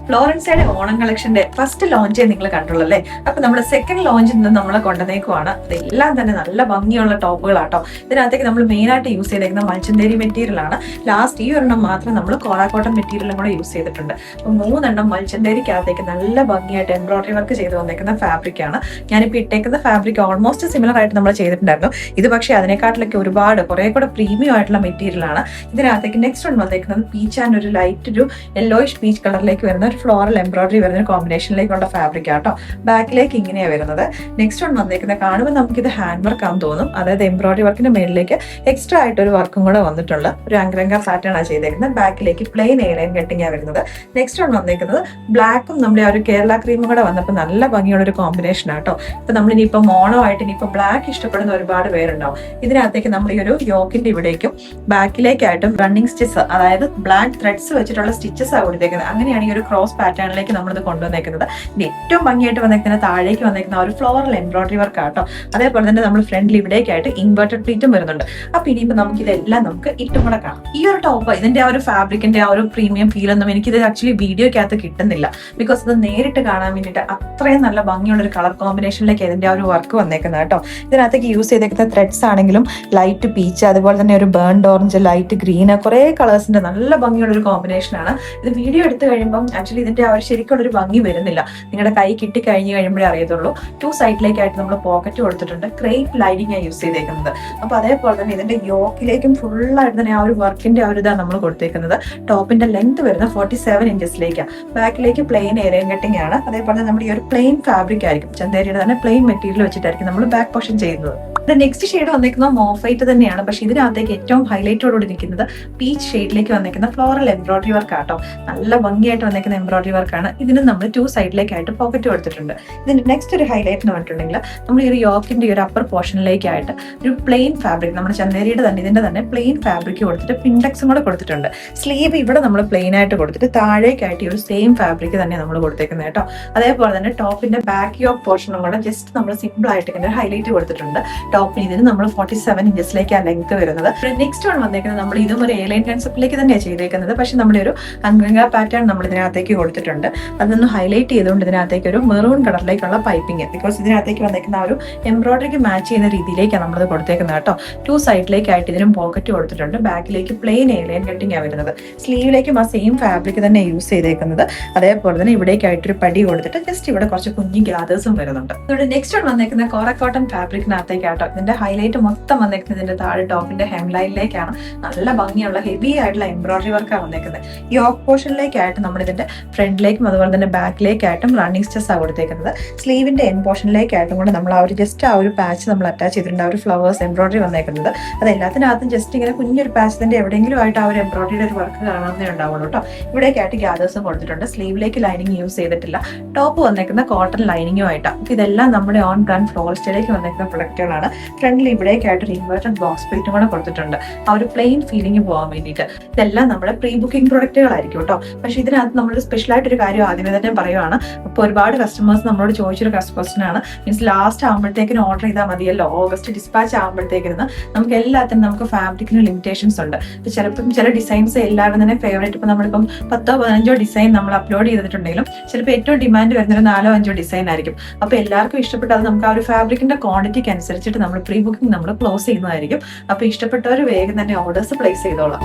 ഫ്ലോറൻസയുടെ Onam കളക്ഷന്റെ first ലോഞ്ചേ നിങ്ങൾ കണ്ടുള്ളൂ അല്ലേ? അപ്പൊ നമ്മുടെ സെക്കൻഡ് ലോഞ്ചിൽ നിന്ന് നമ്മളെ കൊണ്ടുവന്നേക്കുവാണ്. അതെല്ലാം തന്നെ നല്ല ഭംഗിയുള്ള ടോപ്പുകളാട്ടോ. ഇതിനകത്തേക്ക് നമ്മൾ മെയിൻ ആയിട്ട് യൂസ് ചെയ്തേക്കുന്ന മൽച്ചന്തേരി മെറ്റീരിയൽ ആണ്. ലാസ്റ്റ് ഈ ഒരെണ്ണം മാത്രം നമ്മൾ കോറ കോട്ടൺ മെറ്റീരിയലും കൂടെ യൂസ് ചെയ്തിട്ടുണ്ട്. അപ്പൊ 3 മൽച്ചന്തേരിക്കകത്തേക്ക് നല്ല ഭംഗിയായിട്ട് എംബ്രോയിഡറി വർക്ക് ചെയ്ത് വന്നേക്കുന്ന ഫാബ്രിക് ആണ്. ഞാനിപ്പോൾ ഇട്ടേക്കുന്ന ഫാബ്രിക് ഓൾമോസ്റ്റ് സിമിലർ ആയിട്ട് നമ്മൾ ചെയ്തിട്ടുണ്ടായിരുന്നു. ഇത് പക്ഷേ അതിനെക്കാട്ടിലൊക്കെ ഒരുപാട് കുറെ കൂടെ പ്രീമിയം ആയിട്ടുള്ള മെറ്റീരിയൽ ആണ്. ഇതിനകത്തേക്ക് നെക്സ്റ്റ് വൺ വന്നേക്കുന്നത് പീച്ച് ആൻഡ് ഒരു ലൈറ്റ് ഒരു യെല്ലോയിഷ് പീച്ച് കളറിലേക്ക് വരുന്ന ഒരു ഫ്ലോറൽ എംബ്രോയിഡറി വരുന്ന ഒരു കോമ്പിനേഷനിലേക്കുള്ള ഫാബ്രിക് ആട്ടോ. ബാക്കിലേക്ക് ഇങ്ങനെയാണ് വരുന്നത്. നെക്സ്റ്റ് വൺ വന്നേക്കുന്നത് കാണുമ്പോൾ നമുക്കിത് ഹാൻഡ് വർക്ക് ആണെന്ന് തോന്നും. അതായത് എംബ്രോയിഡറി വർക്കിന്റെ മേളിലേക്ക് എക്സ്ട്രാ ആയിട്ട് ഒരു വർക്കും കൂടെ വന്നിട്ടുള്ള ഒരു അങ്കരങ്ക പാറ്റേൺ ആണ് ചെയ്തേക്കുന്നത്. ബാക്കിലേക്ക് പ്ലെയിൻ എയർലൈൻ കട്ടിങ് ആണ് വരുന്നത്. നെക്സ്റ്റ് വൺ വന്നേക്കുന്നത് ബ്ലാക്കും നമ്മുടെ ആ ഒരു കേരള ക്രീമും കൂടെ വന്നപ്പോൾ നല്ല ഭംഗിയുള്ള ഒരു കോമ്പിനേഷൻ ആട്ടോ. ഇപ്പൊ നമ്മളിനിയിപ്പോൾ മോണോമായിട്ട് ഇനിയിപ്പോൾ ബ്ലാക്ക് ഇഷ്ടപ്പെടുന്ന ഒരുപാട് പേരുണ്ടാവും. ഇതിനകത്തേക്ക് നമ്മൾ ഈ ഒരു യോക്കിന്റെ ഇവിടേക്കും ബാക്കിലേക്കായിട്ടും റണ്ണിങ് സ്റ്റിച്ച്, അതായത് ബ്ലാക്ക് ത്രെഡ്സ് വെച്ചിട്ടുള്ള സ്റ്റിച്ചസ് ആണ് കൊടുത്തേക്കുന്നത്. അങ്ങനെയാണ് ഈ ഒരു ക്രോസ് പാറ്റേണിലേക്ക് നമ്മളിത് കൊണ്ടുവന്നേക്കുന്നത്. ഇത് ഏറ്റവും ഭംഗിയായിട്ട് വന്നേക്കുന്ന താഴേക്ക് വന്നേക്കുന്ന ഒരു ഫ്ലോറൽ എംബ്രോയിഡറി വർക്ക് ആട്ടോ. അതേപോലെ തന്നെ നമ്മൾ ഫ്രണ്ടിൽ ഇവിടേക്കായിട്ട് ഇൻവേർട്ടഡ് പ്ലീറ്റും വരുന്നുണ്ട്. അപ്പൊ ഇനിയിപ്പോൾ നമുക്ക് ഇതെല്ലാം നമുക്ക് ഇട്ടും കൂടെ കാണാം. ഈ ഒരു ടോപ്പ് ഇതിന്റെ ആ ഒരു ഫാബ്രിക്കിന്റെ ആ ഒരു പ്രീമിയം ഫീൽ ഒന്നും എനിക്കിത് ആക്ച്വലി വീഡിയോക്കകത്ത് കിട്ടുന്നില്ല. ബിക്കോസ് ഇത് നേരിട്ട് കാണാൻ വേണ്ടിയിട്ട് അത്രയും നല്ല ഭംഗിയുള്ള ഒരു കളർ കോമ്പിനേഷനിലേക്ക് ഇതിന്റെ ആ ഒരു വർക്ക് വന്നേക്കുന്നത് കേട്ടോ. ഇതിനകത്തേക്ക് യൂസ് ചെയ്തേക്കുന്ന ത്രെഡ്സ് ആണെങ്കിലും ലൈറ്റ് പീച്ച്, അതുപോലെ തന്നെ ഒരു ബേൺഡ് ഓറഞ്ച്, ലൈറ്റ് ഗ്രീന്, കുറെ കളേഴ്സിന്റെ നല്ല ഭംഗിയുള്ള ഒരു കോമ്പിനേഷൻ ആണ്. ഇത് വീഡിയോ എടുത്തു കഴിയുമ്പോൾ ആക്ച്വലി ഇതിന്റെ ആ ഒരു ശരിക്കുള്ള ഒരു ഭംഗി വരുന്നില്ല. നിങ്ങളുടെ കൈ കിട്ടി കഴിഞ്ഞ് കഴിയുമ്പോഴേ അറിയത്തുള്ളൂ. 2 സൈഡിലേക്കായിട്ട് നമ്മൾ പോക്കറ്റ് കൊടുത്തിട്ടുണ്ട്. ക്രേപ്പ് ലൈനിങ് യൂസ് ചെയ്തേക്കുന്നത്. അപ്പൊ അതേപോലെ തന്നെ ഇതിന്റെ യോക്കിലേക്കും ഫുള്ളായിട്ട് തന്നെ ആ ഒരു വർക്കിന്റെ ആ ഒരു ഇതാണ് നമ്മൾ കൊടുത്തേക്കുന്നത്. ടോപ്പിന്റെ ലെങ്ത് വരുന്ന 47 ഇഞ്ചസിലേക്കാണ്. ബാക്കിലേക്ക് പ്ലെയിൻ എയർലൈൻ കട്ടിങ് ആണ്. അതേപോലെ തന്നെ നമ്മുടെ ഈ ഒരു പ്ലെയിൻ ഫാബ്രിക് ആയിരിക്കും, ചന്തേരിയുടെ തന്നെ പ്ലെയിൻ മെറ്റീരിയൽ വെച്ചിട്ടായിരിക്കും നമ്മൾ ബാക്ക് പോർഷൻ ചെയ്യുന്നത്. നെക്സ്റ്റ് ഷെയ്ഡ് വന്നിരിക്കുന്നത് മോഫൈറ്റ് തന്നെയാണ്. പക്ഷെ ഇതിനകത്തേക്ക് ഏറ്റവും ഹൈലൈറ്റോടുകൂടി നിൽക്കുന്നത് പീച്ച് ഷെയ്ഡിലേക്ക് വന്നിരിക്കുന്ന ഫ്ലോറൽ എംബ്രോയിഡറി വർക്ക് ആട്ടോ. നല്ല ഭംഗിയായിട്ട് വന്നിരിക്കുന്ന എംബ്രോയിഡറി വർക്കാണ്. ഇതിന് നമ്മൾ 2 സൈഡിലേക്കായിട്ട് പോക്കറ്റ് കൊടുത്തിട്ടുണ്ട്. ഇതിന്റെ നെക്സ്റ്റ് ഒരു ഹൈലൈറ്റ് എന്ന് പറഞ്ഞിട്ടുണ്ടെങ്കിൽ നമ്മൾ ഈ ഒരു യോക്കിന്റെ ഒരു അപ്പർ പോർഷനിലേക്കായിട്ട് ഒരു പ്ലെയിൻ ഫാബ്രിക്, നമ്മുടെ ചന്തേരിയുടെ തന്നെ ഇതിന്റെ തന്നെ പ്ലെയിൻ ഫാബ്രിക് കൊടുത്തിട്ട് പിൻഡെക്സും കൂടെ കൊടുത്തിട്ടുണ്ട്. സ്ലീവ് ഇവിടെ നമ്മൾ പ്ലെയിൻ ആയിട്ട് കൊടുത്തിട്ട് താഴേക്കായിട്ട് ഈ ഒരു സെയിം ഫാബ്രിക് തന്നെ നമ്മൾ കൊടുത്തേക്കുന്നത് കേട്ടോ. അതേപോലെ തന്നെ ടോപ്പിന്റെ ബാക്ക് യോക്ക് പോർഷനും കൂടെ ജസ്റ്റ് നമ്മൾ സിമ്പിൾ ആയിട്ട് ഇങ്ങനെ ഹൈലൈറ്റ് കൊടുത്തിട്ടുണ്ട്. ടോപ്പിന് ഇതിന് നമ്മൾ 47 ഇഞ്ചസിലേക്ക് ആ ലെങ്ത് വരുന്നത്. നെക്സ്റ്റ് വൺ വന്നേക്കുന്നത് നമ്മൾ ഇതും ഒരു എയർലൈൻ കൺസെപ്റ്റിലേക്ക് തന്നെയാണ് ചെയ്തേക്കുന്നത്. പക്ഷെ നമ്മുടെ ഒരു അങ്കങ്ക പാറ്റേൺ നമ്മൾ ഇതിനകത്തേക്ക് കൊടുത്തിട്ടുണ്ട്. അതൊന്ന് ഹൈലൈറ്റ് ചെയ്തുകൊണ്ട് ഇതിനകത്തേക്ക് ഒരു മെറൂൺ കളറിലേക്കുള്ള പൈപ്പിംഗ്, ബിക്കോസ് ഇതിനകത്തേക്ക് വന്നേക്കുന്ന ആ ഒരു എംബ്രോയിഡറിക്ക് മാച്ച് ചെയ്യുന്ന രീതിയിലേക്കാണ് നമ്മളത് കൊടുത്തേക്കുന്നത് കേട്ടോ. 2 സൈഡിലേക്കായിട്ട് ഇതിനും പോക്കറ്റ് കൊടുത്തിട്ടുണ്ട്. ബാക്കിലേക്ക് പ്ലെയിൻ എയർലൈൻ കട്ടിംഗ് ആണ് വരുന്നത്. സ്ലീവിലേക്കും ആ സെയിം ഫാബ്രിക് തന്നെ യൂസ് ചെയ്തേക്കുന്നത്. അതേപോലെ തന്നെ ഇവിടേക്കായിട്ടൊരു പടി കൊടുത്തിട്ട് ജസ്റ്റ് ഇവിടെ കുറച്ച് കുഞ്ഞു ഗ്യാദേഴ്സും വരുന്നുണ്ട്. ഇവിടെ നെക്സ്റ്റ് വൺ വന്നേക്കുന്ന കോറ കോട്ടൺ ഫാബ്രിക്കിനകത്തേക്കാട്ടോ. ഇതിന്റെ ഹൈലൈറ്റ് മൊത്തം വന്നേക്കുന്നത് ഇതിന്റെ താഴെ ടോപ്പിന്റെ ഹെം ലൈനിലേക്കാണ്. നല്ല ഭംഗിയുള്ള ഹെവി ആയിട്ടുള്ള എംബ്രോയിഡറി വർക്കാണ് വന്നേക്കുന്നത്. യോക്ക് പോർഷനിലേക്കായിട്ട് നമ്മൾ ഇതിന്റെ ഫ്രണ്ടിലേക്കും അതുപോലെ തന്നെ ബാക്കിലേക്കായിട്ടും റണ്ണിങ് സ്റ്റിച്ചസ് ആണ് കൊടുത്തേക്കുന്നത്. സ്ലീവിന്റെ എൻ പോർഷനിലേക്കായിട്ടും കൂടെ നമ്മൾ ആ ഒരു ജസ്റ്റ് ആ ഒരു പാച്ച് നമ്മൾ അറ്റാച്ച് ചെയ്തിട്ടുണ്ട്. ആ ഒരു ഫ്ലവേഴ്സ് എംബ്രോയിഡറി വന്നേക്കുന്നത്. അത് എല്ലാത്തിനകത്തും ജസ്റ്റ് ഇങ്ങനെ കുഞ്ഞൊരു പാച്ചത്തിന്റെ എവിടെയെങ്കിലും ആയിട്ട് ആ ഒരു എംബ്രോയിഡറിയുടെ ഒരു വർക്ക് കാണാവുന്നേ ഉണ്ടാവുള്ളൂ കേട്ടോ. ഇവിടേക്കായിട്ട് ഗ്യാദേഴ്സും കൊടുത്തിട്ടുണ്ട്. സ്ലീവിലേക്ക് ലൈനിങ് യൂസ് ചെയ്തിട്ടില്ല. ടോപ്പ് വന്നേക്കുന്ന കോട്ടൺ ലൈനിങ്ങും ആയിട്ടാണ്. ഇതെല്ലാം നമ്മുടെ ഓൺ ബ്രാൻഡ് ഫ്ലോറിസ്റ്റയിലേക്ക് വന്നേക്കുന്ന പ്രൊഡക്റ്റുകളാണ്. ഫ്രണ്ടിൽ ഇവിടേക്കായിട്ട് ഒരു ഇൻവേർട്ടഡ് ബോക്സ് പ്ലേറ്റും കൂടെ കൊടുത്തിട്ടുണ്ട്, ആ ഒരു പ്ലെയിൻ ഫീലിംഗ് പോകാൻ വേണ്ടിയിട്ട്. ഇതെല്ലാം നമ്മുടെ പ്രീ ബുക്കിംഗ് പ്രൊഡക്റ്റുകളായിരിക്കും കേട്ടോ. പക്ഷെ ഇതിനകത്ത് നമ്മൾ സ്പെഷ്യൽ ആയിട്ടൊരു കാര്യം ആദ്യമേ തന്നെ പറയുവാണ്. ഇപ്പോൾ ഒരുപാട് കസ്റ്റമേഴ്സ് നമ്മളോട് ചോദിച്ചൊരു ക്വസ്റ്റ്യൻ ആണ്, മീൻസ് ലാസ്റ്റ് ആകുമ്പോഴത്തേക്കിന് ഓർഡർ ചെയ്താൽ മതിയല്ലോ, ഓഗസ്റ്റ് ഡിസ്പാച്ച് ആകുമ്പോഴത്തേക്കിരുന്ന് നമുക്ക് എല്ലാത്തിനും നമുക്ക് ഫാബ്രിക്കിന് ലിമിറ്റേഷൻസ് ഉണ്ട്. ചിലപ്പം ചില ഡിസൈൻസ് എല്ലാവരും തന്നെ ഫേവറേറ്റ്, ഇപ്പം നമ്മളിപ്പം 10-15 ഡിസൈൻ നമ്മൾ അപ്ലോഡ് ചെയ്തിട്ടുണ്ടെങ്കിലും ചിലപ്പോൾ ഏറ്റവും ഡിമാൻഡ് വരുന്നൊരു 4-5 ഡിസൈൻ ആയിരിക്കും. അപ്പോൾ എല്ലാവർക്കും ഇഷ്ടപ്പെട്ട അത് നമുക്ക് ആ ഒരു ഫാബ്രിക്കിന്റെ ക്വാണ്ടിറ്റിക്ക് അനുസരിച്ചിട്ട് നമ്മൾ പ്രീ ബുക്കിംഗ് നമ്മൾ ക്ലോസ് ചെയ്യുന്നതായിരിക്കും. അപ്പോൾ ഇഷ്ടപ്പെട്ടവർ വേഗം തന്നെ ഓർഡേഴ്സ് പ്ലേസ് ചെയ്തോളാം.